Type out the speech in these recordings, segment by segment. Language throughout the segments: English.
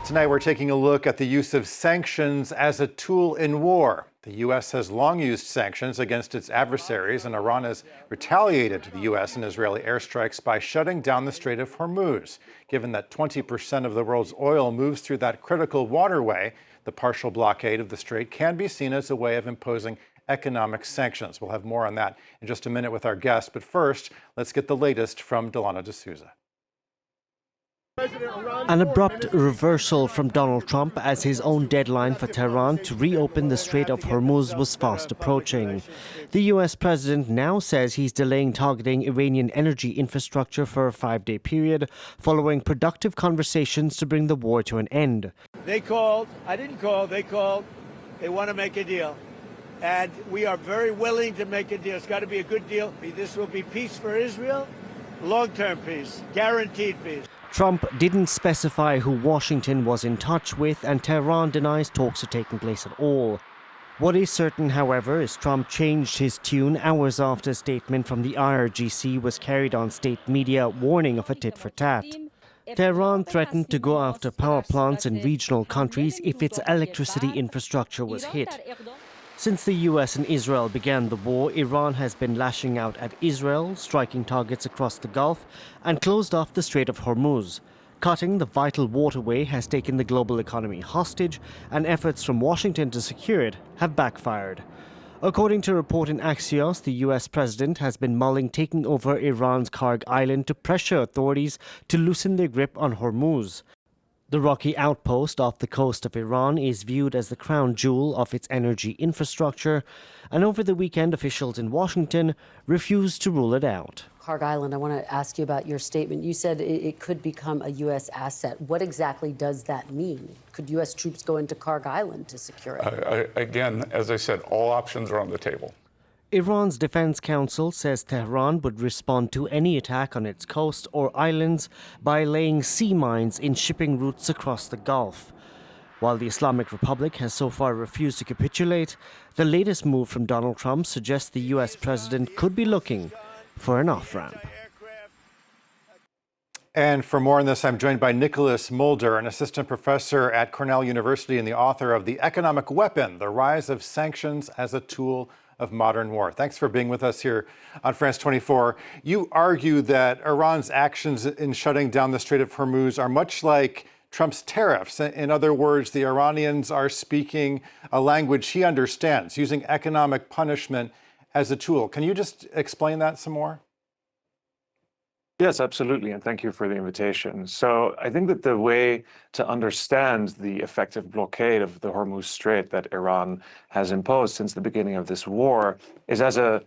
Tonight, we're taking a look at the use of sanctions as a tool in war. The U.S. has long used sanctions against its adversaries, and Iran has retaliated to the U.S. and Israeli airstrikes by shutting down the Strait of Hormuz. Given that 20% of the world's oil moves through that critical waterway, the partial blockade of the strait can be seen as a way of imposing economic sanctions. We'll have more on that in just a minute with our guest. But first, let's get the latest from Delano D'Souza. An abrupt reversal from Donald Trump as his own deadline for Tehran to reopen the Strait of Hormuz was fast approaching. The U.S. president now says he's delaying targeting Iranian energy infrastructure for a 5-day period following productive conversations to bring the war to an end. They called. I didn't call. They called. They want to make a deal. And we are very willing to make a deal. It's got to be a good deal. This will be peace for Israel, long-term peace, guaranteed peace. Trump didn't specify who Washington was in touch with, and Tehran denies talks are taking place at all. What is certain, however, is Trump changed his tune hours after a statement from the IRGC was carried on state media warning of a tit-for-tat. Tehran threatened to go after power plants in regional countries if its electricity infrastructure was hit. Since the US and Israel began the war, Iran has been lashing out at Israel, striking targets across the Gulf, and closed off the Strait of Hormuz. Cutting the vital waterway has taken the global economy hostage, and efforts from Washington to secure it have backfired. According to a report in Axios, the US president has been mulling taking over Iran's Karg Island to pressure authorities to loosen their grip on Hormuz. The rocky outpost off the coast of Iran is viewed as the crown jewel of its energy infrastructure, and over the weekend, officials in Washington refused to rule it out. Karg Island, I want to ask you about your statement. You said it could become a U.S. asset. What exactly does that mean? Could U.S. troops go into Karg Island to secure it? Again, as I said, all options are on the table. Iran's Defense Council says Tehran would respond to any attack on its coast or islands by laying sea mines in shipping routes across the Gulf. While the Islamic Republic has so far refused to capitulate, the latest move from Donald Trump suggests the U.S. president could be looking for an off-ramp. And for more on this, I'm joined by Nicholas Mulder, an assistant professor at Cornell University and the author of The Economic Weapon, The Rise of Sanctions as a Tool of Modern War. Thanks for being with us here on France 24. You argue that Iran's actions in shutting down the Strait of Hormuz are much like Trump's tariffs. In other words, the Iranians are speaking a language he understands, using economic punishment as a tool. Can you just explain that some more? Yes, absolutely, and thank you for the invitation. So I think that the way to understand the effective blockade of the Hormuz Strait that Iran has imposed since the beginning of this war is as a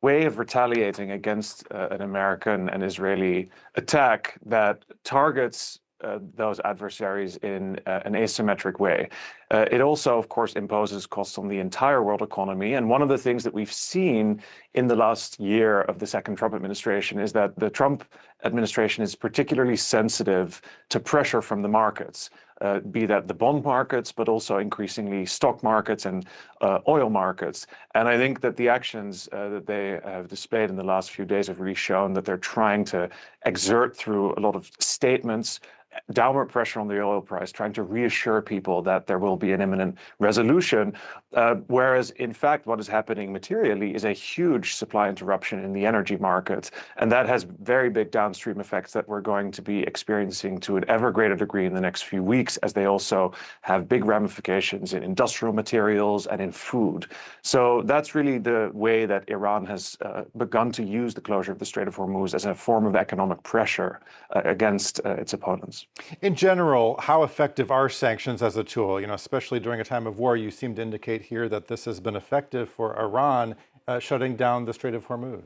way of retaliating against an American and Israeli attack that targets those adversaries in an asymmetric way. It also, of course, imposes costs on the entire world economy. And one of the things that we've seen in the last year of the second Trump administration is that the Trump administration is particularly sensitive to pressure from the markets, be that the bond markets, but also increasingly stock markets and oil markets. And I think that the actions that they have displayed in the last few days have really shown that they're trying to exert through a lot of statements downward pressure on the oil price, trying to reassure people that there will be an imminent resolution, whereas in fact what is happening materially is a huge supply interruption in the energy market, and that has very big downstream effects that we're going to be experiencing to an ever greater degree in the next few weeks, as they also have big ramifications in industrial materials and in food. So that's really the way that Iran has begun to use the closure of the Strait of Hormuz as a form of economic pressure against its opponents. In general, how effective are sanctions as a tool? You know, especially during a time of war, you seem to indicate here that this has been effective for Iran shutting down the Strait of Hormuz.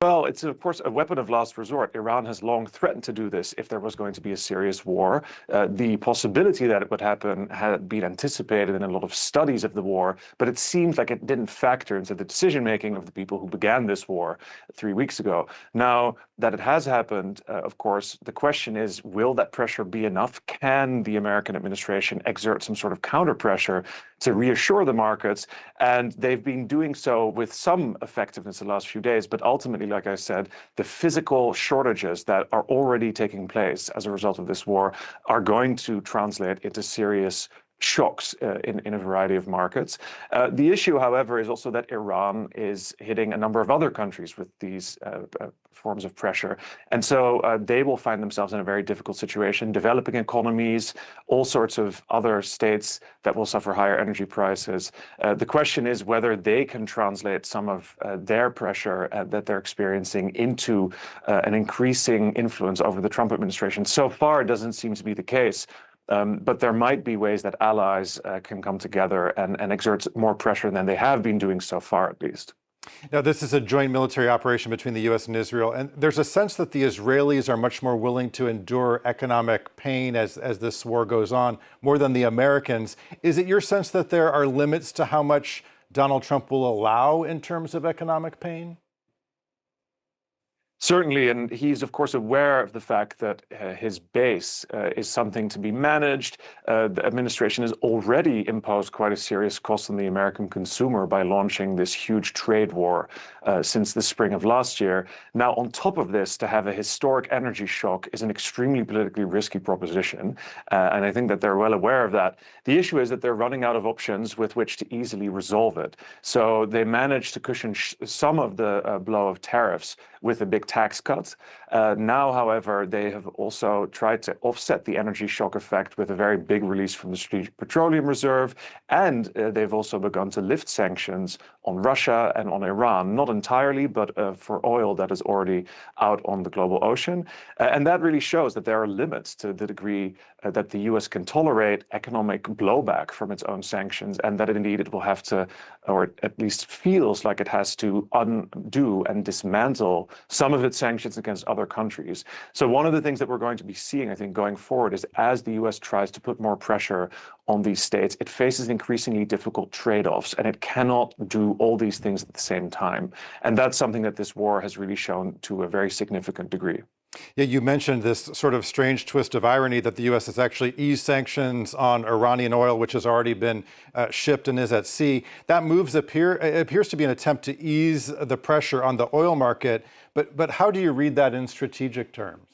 Well, it's, of course, a weapon of last resort. Iran has long threatened to do this if there was going to be a serious war. The possibility that it would happen had been anticipated in a lot of studies of the war, but it seems like it didn't factor into the decision-making of the people who began this war 3 weeks ago. Now that it has happened, of course, the question is, will that pressure be enough? Can the American administration exert some sort of counter-pressure to reassure the markets? And they've been doing so with some effectiveness the last few days, but ultimately, like I said, the physical shortages that are already taking place as a result of this war are going to translate into serious shocks in a variety of markets. The issue, however, is also that Iran is hitting a number of other countries with these forms of pressure. And so they will find themselves in a very difficult situation, developing economies, all sorts of other states that will suffer higher energy prices. The question is whether they can translate some of their pressure that they're experiencing into an increasing influence over the Trump administration. So far, it doesn't seem to be the case. But there might be ways that allies can come together and exert more pressure than they have been doing so far, at least. Now, this is a joint military operation between the U.S. and Israel, and there's a sense that the Israelis are much more willing to endure economic pain as this war goes on, more than the Americans. Is it your sense that there are limits to how much Donald Trump will allow in terms of economic pain? Certainly, and he's of course aware of the fact that his base is something to be managed. The administration has already imposed quite a serious cost on the American consumer by launching this huge trade war since the spring of last year. Now, on top of this, to have a historic energy shock is an extremely politically risky proposition, and I think that they're well aware of that. The issue is that they're running out of options with which to easily resolve it. So they managed to cushion some of the blow of tariffs with a big tax cuts. Now, however, they have also tried to offset the energy shock effect with a very big release from the Strategic Petroleum Reserve, and they've also begun to lift sanctions on Russia and on Iran, not entirely, but for oil that is already out on the global ocean. And that really shows that there are limits to the degree that the US can tolerate economic blowback from its own sanctions, and that indeed it will have to, or at least feels like it has to, undo and dismantle some of its sanctions against other countries. So one of the things that we're going to be seeing, I think, going forward is as the US tries to put more pressure on these states, it faces increasingly difficult trade-offs, and it cannot do all these things at the same time. And that's something that this war has really shown to a very significant degree. Yeah, you mentioned this sort of strange twist of irony that the U.S. has actually eased sanctions on Iranian oil, which has already been shipped and is at sea. That move appears to be an attempt to ease the pressure on the oil market. But how do you read that in strategic terms?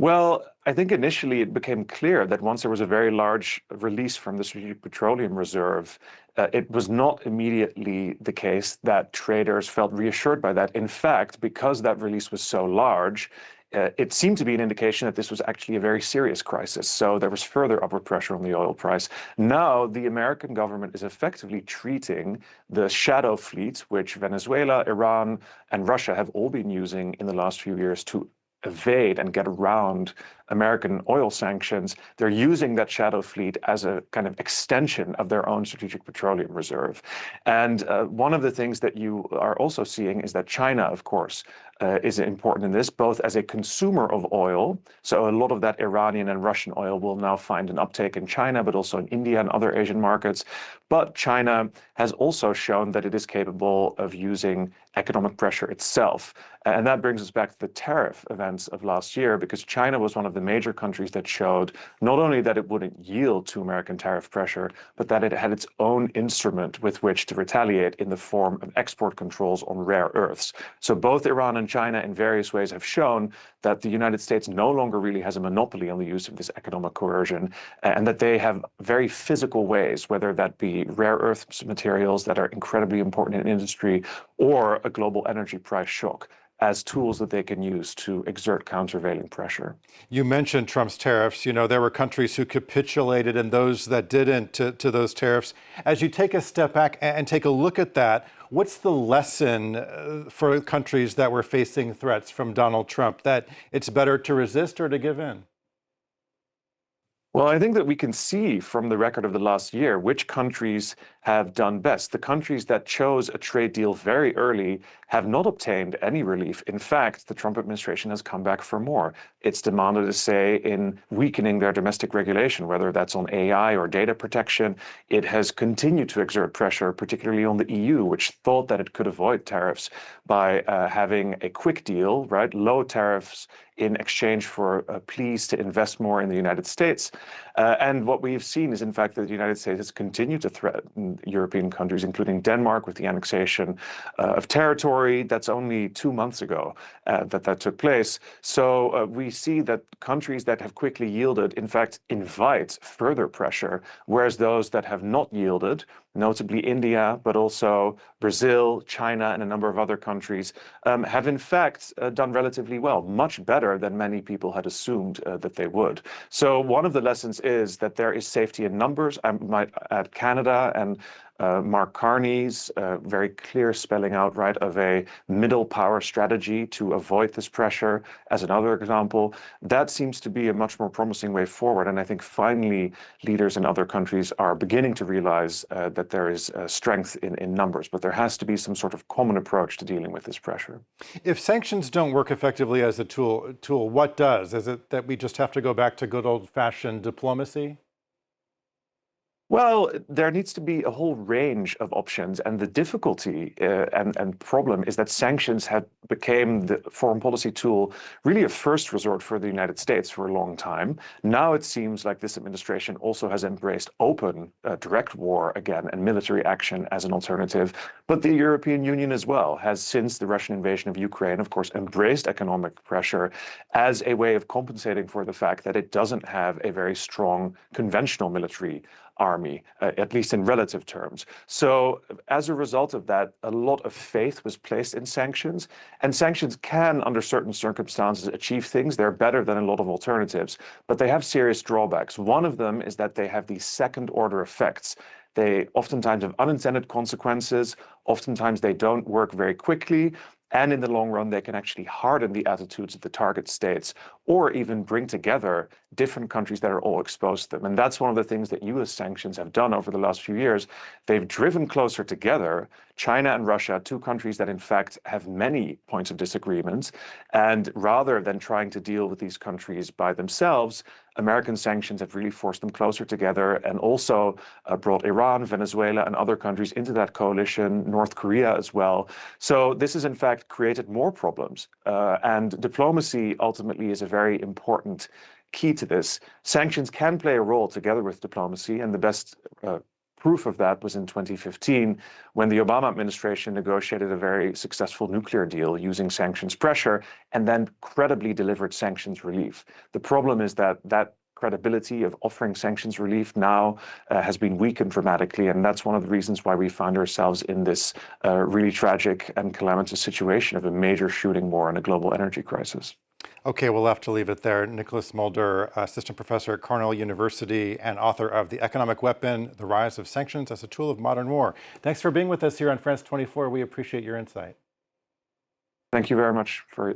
Well, I think initially it became clear that once there was a very large release from the Strategic Petroleum Reserve, it was not immediately the case that traders felt reassured by that. In fact, because that release was so large, it seemed to be an indication that this was actually a very serious crisis. So there was further upward pressure on the oil price. Now, the American government is effectively treating the shadow fleet, which Venezuela, Iran, and Russia have all been using in the last few years to evade and get around American oil sanctions. They're using that shadow fleet as a kind of extension of their own strategic petroleum reserve. And one of the things that you are also seeing is that China, of course, is important in this, both as a consumer of oil. So a lot of that Iranian and Russian oil will now find an uptake in China, but also in India and other Asian markets. But China has also shown that it is capable of using economic pressure itself. And that brings us back to the tariff events of last year, because China was one of the major countries that showed not only that it wouldn't yield to American tariff pressure, but that it had its own instrument with which to retaliate in the form of export controls on rare earths. So both Iran and China in various ways have shown that the United States no longer really has a monopoly on the use of this economic coercion, and that they have very physical ways, whether that be rare earth materials that are incredibly important in industry or a global energy price shock, as tools that they can use to exert countervailing pressure. You mentioned Trump's tariffs. You know, there were countries who capitulated and those that didn't to those tariffs. As you take a step back and take a look at that, what's the lesson for countries that were facing threats from Donald Trump, that it's better to resist or to give in? Well, I think that we can see from the record of the last year which countries have done best. The countries that chose a trade deal very early have not obtained any relief. In fact, the Trump administration has come back for more. It's demanded a say in weakening their domestic regulation, whether that's on AI or data protection. It has continued to exert pressure, particularly on the EU, which thought that it could avoid tariffs by having a quick deal, right? Low tariffs in exchange for pleas to invest more in the United States. And what we've seen is, in fact, that the United States has continued to threaten European countries, including Denmark, with the annexation of territory. That's only 2 months ago that took place. So we see that countries that have quickly yielded, in fact, invite further pressure, whereas those that have not yielded, notably India, but also Brazil, China, and a number of other countries, have in fact done relatively well, much better than many people had assumed that they would. So one of the lessons is that there is safety in numbers. I might add Canada and Mark Carney's very clear spelling out, right, of a middle power strategy to avoid this pressure as another example. That seems to be a much more promising way forward. And I think finally leaders in other countries are beginning to realize that there is strength in numbers, but there has to be some sort of common approach to dealing with this pressure. If sanctions don't work effectively as a tool, what does? Is it that we just have to go back to good old-fashioned diplomacy? Well, there needs to be a whole range of options, and the difficulty and problem is that sanctions have became the foreign policy tool really a first resort for the United States for a long time. Now it seems like this administration also has embraced open, direct war again and military action as an alternative. But the European Union as well has, since the Russian invasion of Ukraine, of course, embraced economic pressure as a way of compensating for the fact that it doesn't have a very strong conventional military army, at least in relative terms. So as a result of that, a lot of faith was placed in sanctions, and sanctions can, under certain circumstances, achieve things. They're better than a lot of alternatives, but they have serious drawbacks. One of them is that they have these second-order effects. They oftentimes have unintended consequences. Oftentimes they don't work very quickly. And in the long run, they can actually harden the attitudes of the target states or even bring together different countries that are all exposed to them. And that's one of the things that US sanctions have done over the last few years. They've driven closer together China and Russia, two countries that in fact have many points of disagreement. And rather than trying to deal with these countries by themselves, American sanctions have really forced them closer together and also brought Iran, Venezuela, and other countries into that coalition, North Korea as well. So this has in fact created more problems. And diplomacy ultimately is a very important key to this. Sanctions can play a role together with diplomacy, and the best proof of that was in 2015 when the Obama administration negotiated a very successful nuclear deal using sanctions pressure and then credibly delivered sanctions relief. The problem is that that credibility of offering sanctions relief now has been weakened dramatically, and that's one of the reasons why we find ourselves in this really tragic and calamitous situation of a major shooting war and a global energy crisis. Okay, we'll have to leave it there. Nicholas Mulder, assistant professor at Cornell University and author of The Economic Weapon, The Rise of Sanctions as a Tool of Modern War. Thanks for being with us here on France 24. We appreciate your insight. Thank you very much for